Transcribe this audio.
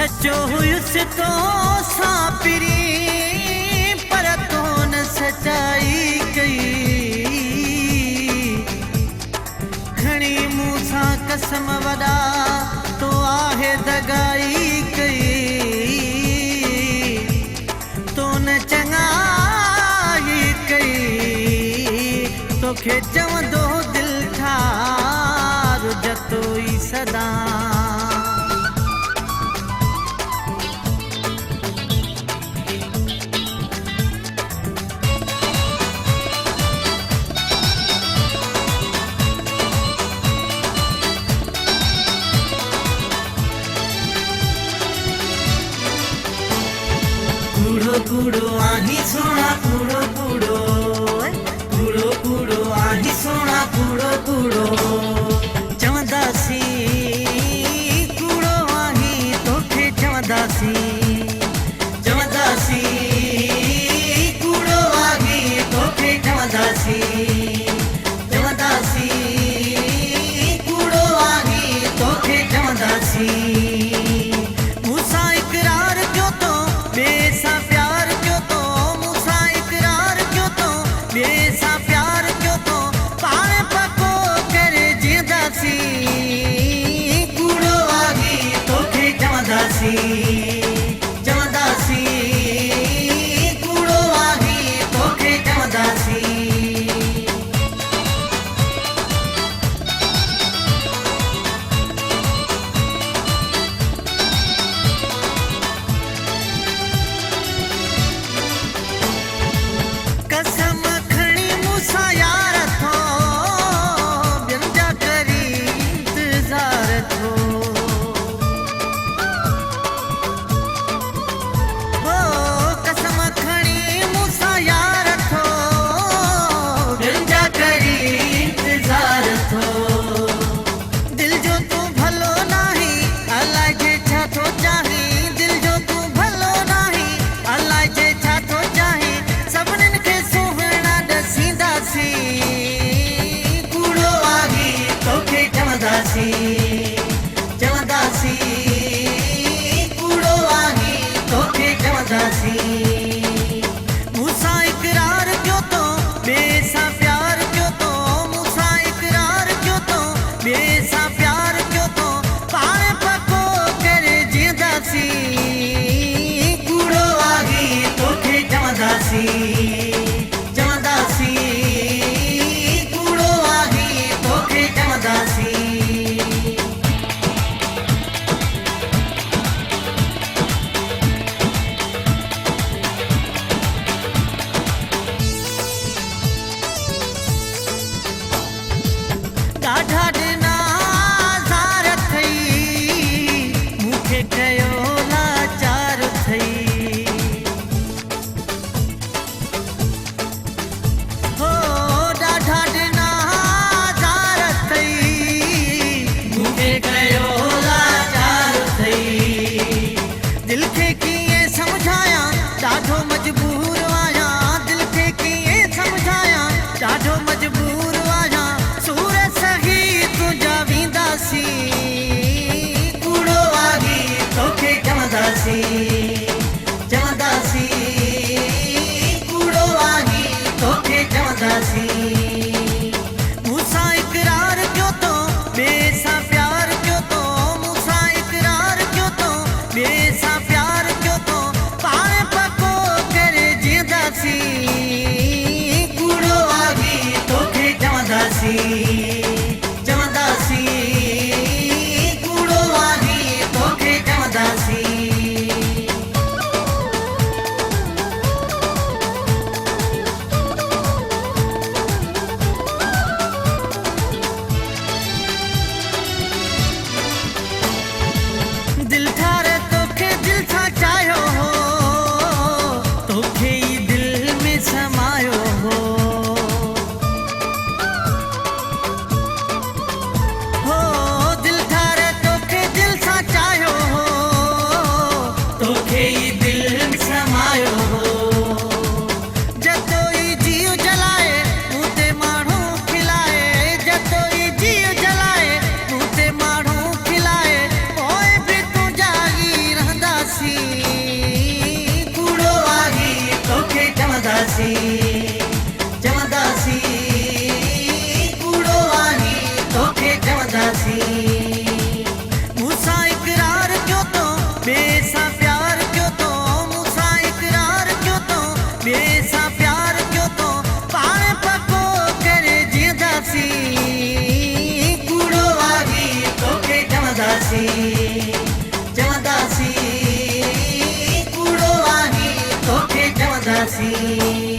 सचो हुयुसि तो सां पिरी पर तो न सचाई कई खणी मूं सां कसम वॾा तो आहे दगाई कई तो न चङाई कई तोखे चवंदो दिलि ठार जतो ई सदा कूड़ो कूड़ो आही सोना कूड़ो कूड़ो कूड़ो कूड़ो आही सोना कूड़ो कूड़ो चवंदासी कूड़ो आही तोखे चवंदासी चवंदासी कूड़ो आही तोखे चवंदासी चवंदासी कूड़ो आही तोखे चवंदासी कूड़ो आही तोखे चवंदासी चवंदासी कूड़ो आही तोखे चवंदासी कसम खणी मूंसां यार थो चवंदासी कूड़ो आही तोखे चवंदासी मूंसां इक़रार कयो तो ॿिए सां प्यार कयो तो मूंसां इक़रार कयो तो ॿिए सां प्यार कयो तो पाण पको करे जीअंदासी कूड़ो आही तोखे चवंदासी चवंदासी कूड़ो आही तोखे चवंदासी ॾाढा ॾिना ज़ार थई मूंखे कयो लाचार थई हो ॾाढा ॾिना ज़ार थई मूंखे कयो लाचार थई दिलि खे कीअं सम्झायां ॾाढो मजबूर आहियां दिलि खे कीअं सम्झायां ॾाढो मजबूर आहियां कूड़ो आही तोखे चवंदासी चवंदासी कूड़ो आही तोखे चवंदासी मूंसां इक़रार कयो तो ॿिए सां प्यार कयो तो मूंसां इक़रार कयो तो ॿिए सां प्यार कयो तो पाण पको करे जीअंदासी कूड़ो आही तोखे चवंदासी चवंदासी कूड़ो आही तोखे चवंदासी चवंदासीं कूड़ो आहीं तोखे चवंदासीं।